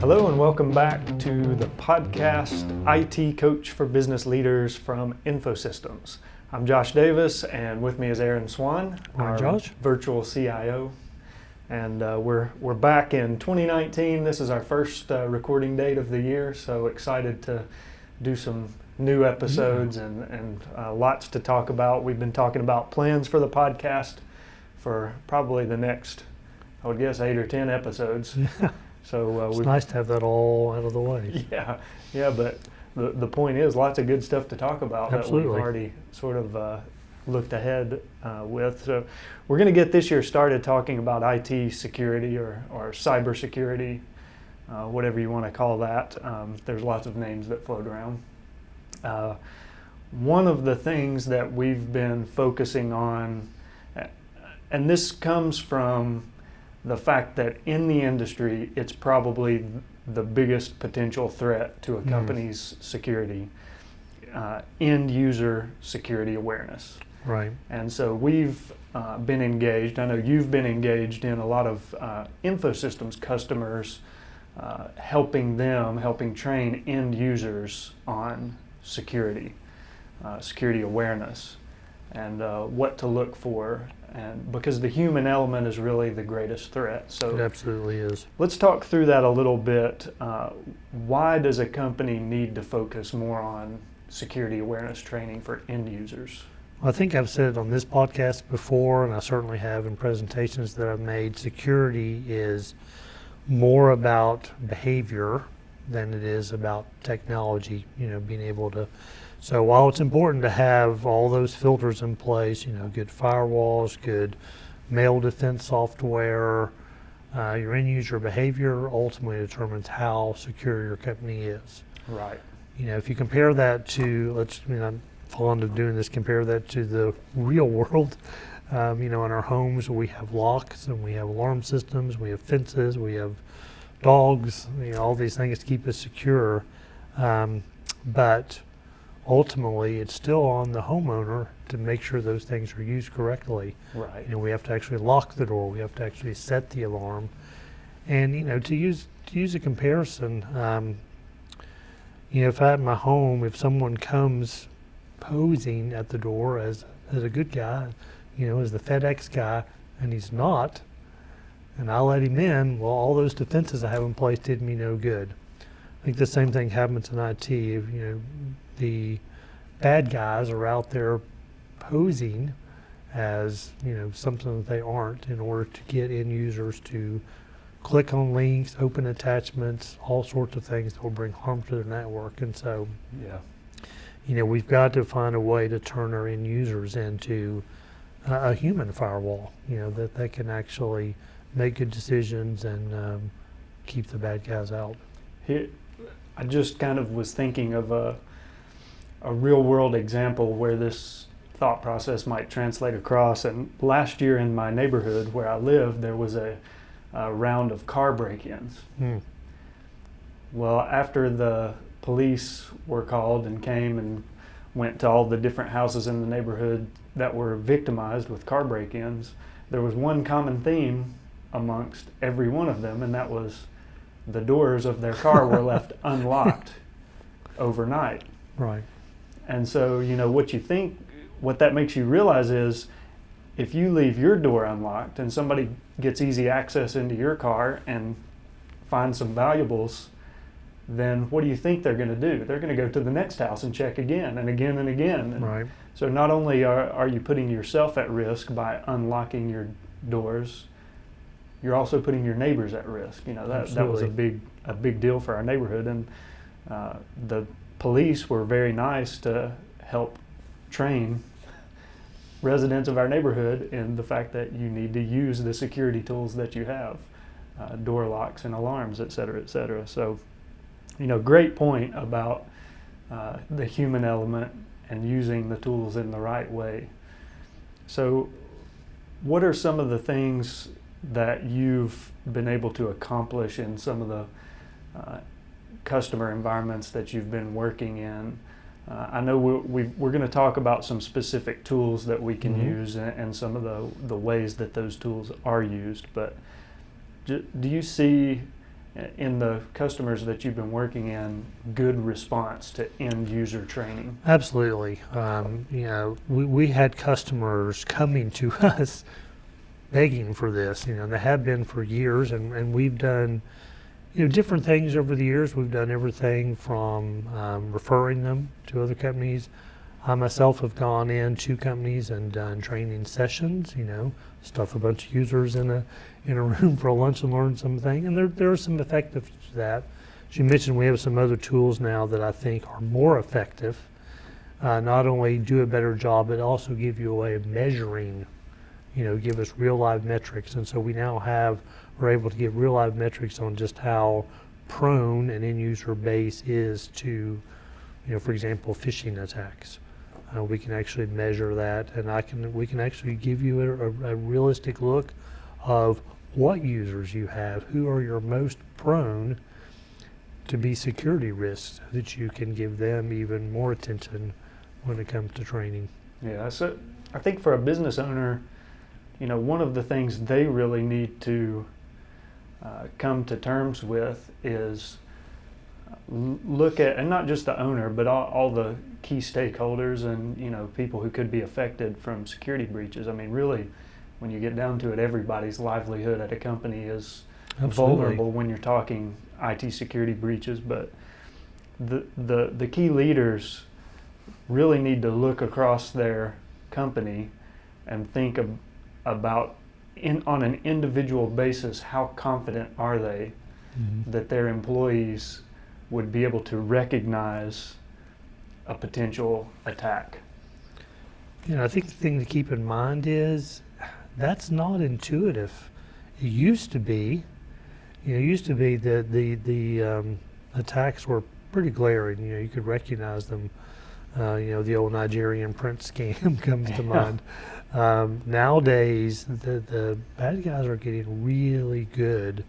Hello and welcome back to the podcast IT Coach for Business Leaders from InfoSystems. I'm Josh Davis, and with me is Aaron Swann, our Josh. virtual CIO. And we're back in 2019. This is our first recording date of the year, so excited to do some new episodes and lots to talk about. We've been talking about plans for the podcast for probably the next, I would guess, 8 or 10 episodes. So it's nice to have that all out of the way. Yeah, but the point is lots of good stuff to talk about. Absolutely. That we've already sort of looked ahead with. So we're going to get this year started talking about IT security or cyber security, whatever you want to call that. There's lots of names that float around. One of the things that we've been focusing on, and this comes from the fact that in the industry, it's probably the biggest potential threat to a company's security, end user security awareness. Right. And so we've been engaged, I know you've been engaged in a lot of InfoSystems customers, helping train end users on security awareness, and what to look for. And because the human element is really the greatest threat. So it absolutely is. Let's talk through that a little bit. Why does a company need to focus more on security awareness training for end users? I think I've said it on this podcast before, and I certainly have in presentations that I've made. Security is more about behavior than it is about technology, being able to. So while it's important to have all those filters in place, good firewalls, good mail defense software, your end user behavior ultimately determines how secure your company is. Right. If you compare that to, I'm fond of doing this, compare that to the real world. In our homes we have locks and we have alarm systems, we have fences, we have dogs, all these things to keep us secure. But ultimately, it's still on the homeowner to make sure those things are used correctly. Right. We have to actually lock the door. We have to actually set the alarm. And to use a comparison, if at my home, if someone comes posing at the door as a good guy, as the FedEx guy, and he's not, and I let him in, well, all those defenses I have in place did me no good. I think the same thing happens in IT. The bad guys are out there posing as something that they aren't in order to get end users to click on links, open attachments, all sorts of things that will bring harm to their network. And so, we've got to find a way to turn our end users into a human firewall. That they can actually make good decisions and keep the bad guys out. I just kind of was thinking of a real world example where this thought process might translate across. And last year in my neighborhood where I live, there was a round of car break-ins. Well, after the police were called and came and went to all the different houses in the neighborhood that were victimized with car break-ins, there was one common theme amongst every one of them, and that was the doors of their car were left unlocked overnight. Right. And so, what that makes you realize is if you leave your door unlocked and somebody gets easy access into your car and finds some valuables, then what do you think they're going to do? They're going to go to the next house and check again and again and again. And right. So not only are you putting yourself at risk by unlocking your doors, you're also putting your neighbors at risk. That was a big deal for our neighborhood, and the police were very nice to help train residents of our neighborhood in the fact that you need to use the security tools that you have, door locks and alarms, et cetera, et cetera. So, great point about the human element and using the tools in the right way. So, what are some of the things that you've been able to accomplish in some of the customer environments that you've been working in? I know we're going to talk about some specific tools that we can use and some of the ways that those tools are used, but do you see in the customers that you've been working in, good response to end user training? Absolutely. We had customers coming to us begging for this, and they have been for years, and we've done different things over the years. We've done everything from referring them to other companies. I myself have gone in to companies and done training sessions, stuff a bunch of users in a room for a lunch and learn something, and there are some effective to that. As you mentioned, we have some other tools now that I think are more effective. Not only do a better job, but also give you a way of measuring, give us real live metrics. And so we now we're able to give real live metrics on just how prone an end user base is to, for example, phishing attacks. We can actually measure that, and we can actually give you a realistic look of what users you have, who are your most prone to be security risks, so that you can give them even more attention when it comes to training. Yeah, so I think for a business owner, one of the things they really need to come to terms with is look at, and not just the owner, but all the key stakeholders and people who could be affected from security breaches. I mean, really, when you get down to it, everybody's livelihood at a company is vulnerable when you're talking IT security breaches. But the key leaders really need to look across their company and think about on an individual basis, how confident are they that their employees would be able to recognize a potential attack. I think the thing to keep in mind is that's not intuitive. It used to be. The attacks were pretty glaring. You could recognize them. The old Nigerian prince scam comes to mind. Nowadays, the bad guys are getting really good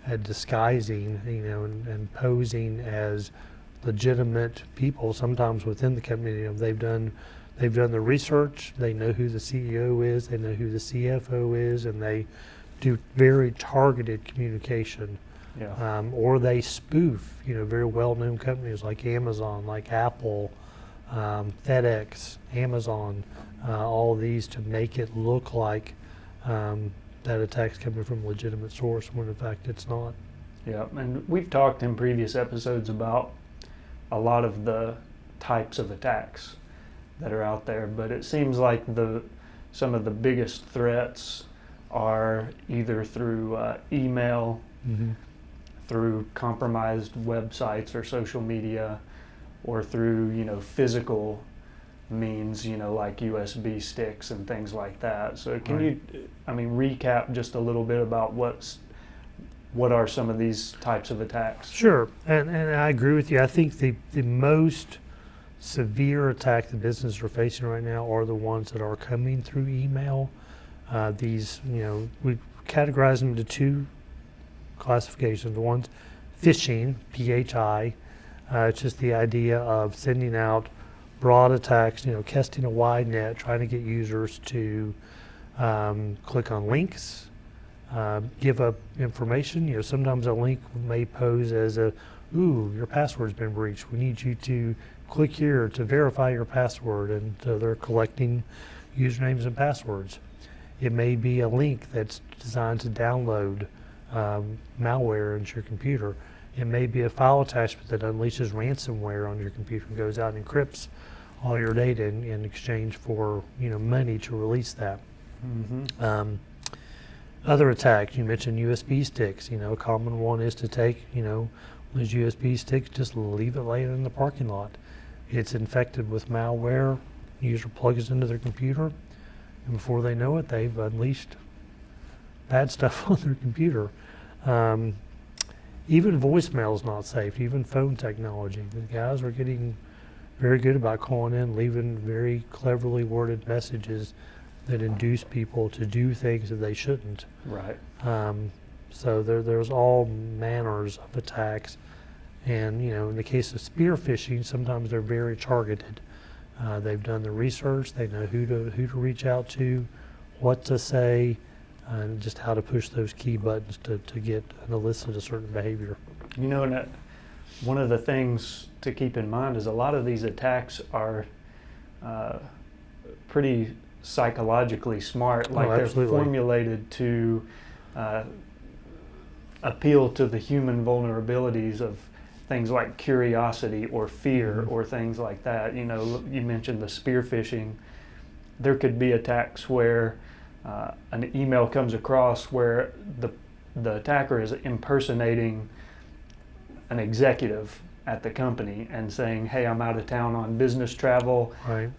at disguising, and posing as legitimate people. Sometimes within the company, they've done the research. They know who the CEO is. They know who the CFO is, and they do very targeted communication. Or they spoof, very well-known companies like Amazon, like Apple, FedEx, Amazon, all of these to make it look like that attack's coming from a legitimate source when in fact it's not. Yeah, and we've talked in previous episodes about a lot of the types of attacks that are out there, but it seems like some of the biggest threats are either through email, through compromised websites or social media, or through physical means, like USB sticks and things like that. So can you recap just a little bit about what are some of these types of attacks? Sure, and I agree with you. I think the most severe attack the businesses are facing right now are the ones that are coming through email. These, we categorize them into two classifications. One's phishing, PHI. It's just the idea of sending out broad attacks, casting a wide net, trying to get users to click on links, give up information. Sometimes a link may pose as your password's been breached. We need you to click here to verify your password, and so they're collecting usernames and passwords. It may be a link that's designed to download malware into your computer. It may be a file attachment that unleashes ransomware on your computer and goes out and encrypts all your data in exchange for money to release that. Other attacks, you mentioned USB sticks. A common one is to take those USB sticks, just leave it laying in the parking lot. It's infected with malware. The user plugs it into their computer, and before they know it, they've unleashed bad stuff on their computer. Even voicemail is not safe, even phone technology. The guys are getting very good about calling in, leaving very cleverly worded messages that induce people to do things that they shouldn't. Right. So there's all manners of attacks. And in the case of spear phishing, sometimes they're very targeted. They've done the research, they know who to reach out to, what to say, and just how to push those key buttons to get and elicit a certain behavior. You know, and one of the things to keep in mind is a lot of these attacks are pretty psychologically smart. Like they're formulated to appeal to the human vulnerabilities of things like curiosity or fear or things like that. You know, you mentioned the spear phishing. There could be attacks where an email comes across where the attacker is impersonating an executive at the company and saying, hey, I'm out of town on business travel. Right.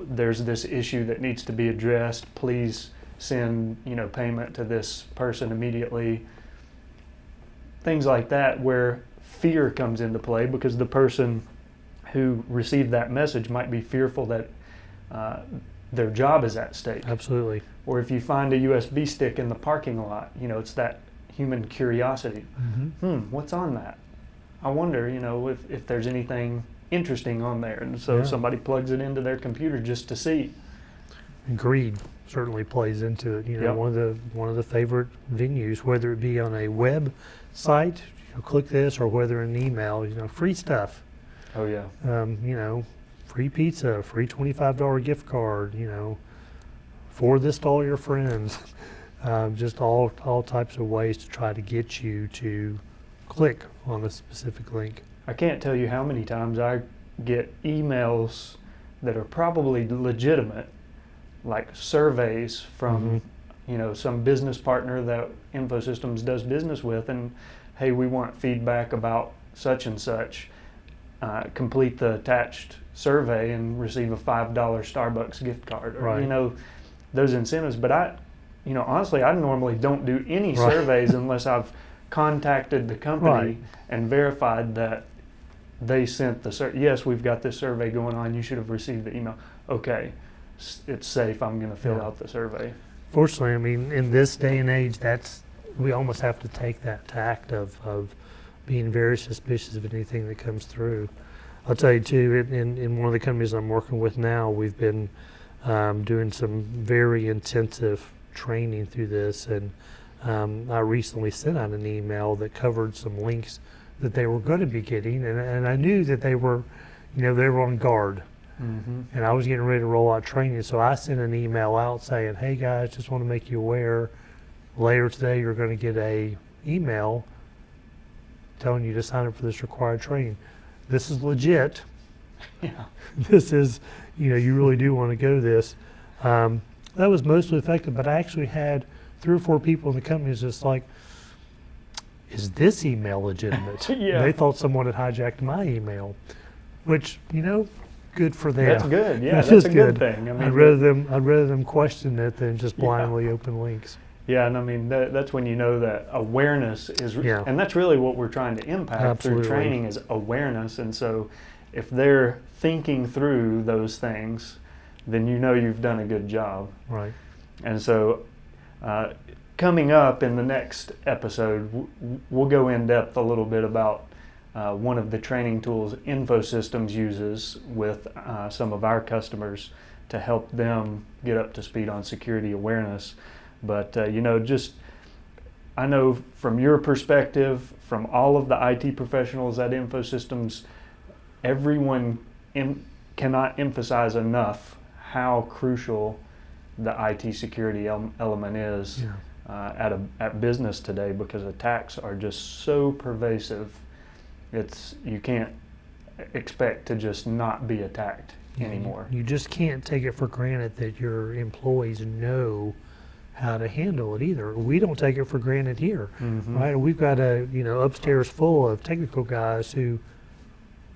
There's this issue that needs to be addressed. Please send, payment to this person immediately. Things like that where fear comes into play because the person who received that message might be fearful that their job is at stake. Absolutely. Or if you find a USB stick in the parking lot, it's that human curiosity. What's on that? I wonder, if there's anything interesting on there. And so somebody plugs it into their computer just to see. And greed certainly plays into it. One of the favorite venues, whether it be on a web site, click this, or whether in an email, free stuff. Oh yeah. Free pizza, free $25 gift card, forward this to all your friends. Just all types of ways to try to get you to click on a specific link. I can't tell you how many times I get emails that are probably legitimate, like surveys from some business partner that InfoSystems does business with, and hey, we want feedback about such and such. Complete the attached survey and receive a $5 Starbucks gift card, or those incentives. But honestly, I normally don't do any surveys unless I've contacted the company and verified that they sent the yes, we've got this survey going on, you should have received the email. Okay, it's safe, I'm going to fill out the survey. Fortunately, I mean, in this day and age, we almost have to take that tact of being very suspicious of anything that comes through. I'll tell you too, in one of the companies I'm working with now, we've been doing some very intensive training through this, and I recently sent out an email that covered some links that they were going to be getting, and I knew that they were on guard. And I was getting ready to roll out training, so I sent an email out saying, hey guys, just want to make you aware, later today you're going to get a email telling you to sign up for this required training. This is legit. Yeah. This is, you really do want to go to this. That was mostly effective, but I actually had 3 or 4 people in the company was just like, is this email legitimate? Yeah. They thought someone had hijacked my email, which, good for them. That's good. Yeah, that's a good thing. I mean, I'd rather them question it than just blindly open links. Yeah, and I mean that's when you know that awareness is, and that's really what we're trying to impact through training is awareness. And so, if they're thinking through those things, then you've done a good job. Right. And so, coming up in the next episode, we'll go in depth a little bit about one of the training tools InfoSystems uses with some of our customers to help them get up to speed on security awareness. But I know from your perspective, from all of the IT professionals at InfoSystems, everyone cannot emphasize enough how crucial the IT security element is at business today, because attacks are just so pervasive. You can't expect to just not be attacked anymore. You just can't take it for granted that your employees know how to handle it either. We don't take it for granted here, right? We've got upstairs full of technical guys who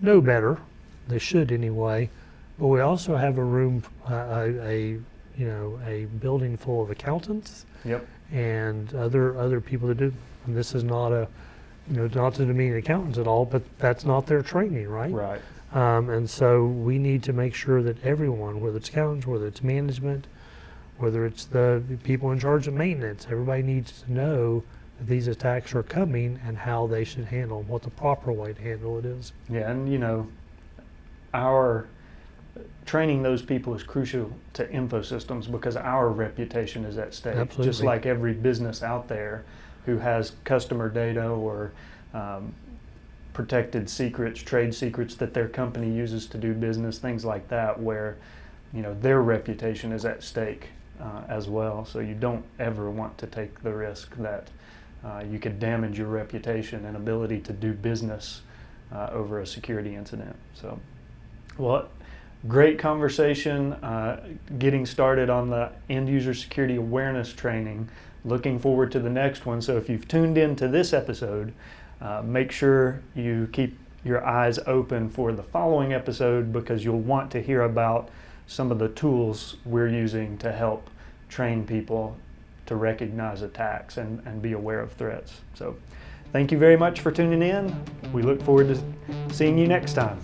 know better. They should anyway. But we also have a room, a building full of accountants. Yep. And other people that do. And this is not not to demean accountants at all, but that's not their training, right? Right. And so we need to make sure that everyone, whether it's accountants, whether it's management, whether it's the people in charge of maintenance, everybody needs to know that these attacks are coming and how they should handle them, what the proper way to handle it is. Yeah, and our training those people is crucial to InfoSystems because our reputation is at stake. Absolutely. Just like every business out there who has customer data or protected secrets, trade secrets that their company uses to do business, things like that, where their reputation is at stake as well. So you don't ever want to take the risk that you could damage your reputation and ability to do business over a security incident. So, well, great conversation, getting started on the end user security awareness training. Looking forward to the next one. So if you've tuned in to this episode, make sure you keep your eyes open for the following episode, because you'll want to hear about some of the tools we're using to help train people to recognize attacks and be aware of threats. So thank you very much for tuning in. We look forward to seeing you next time.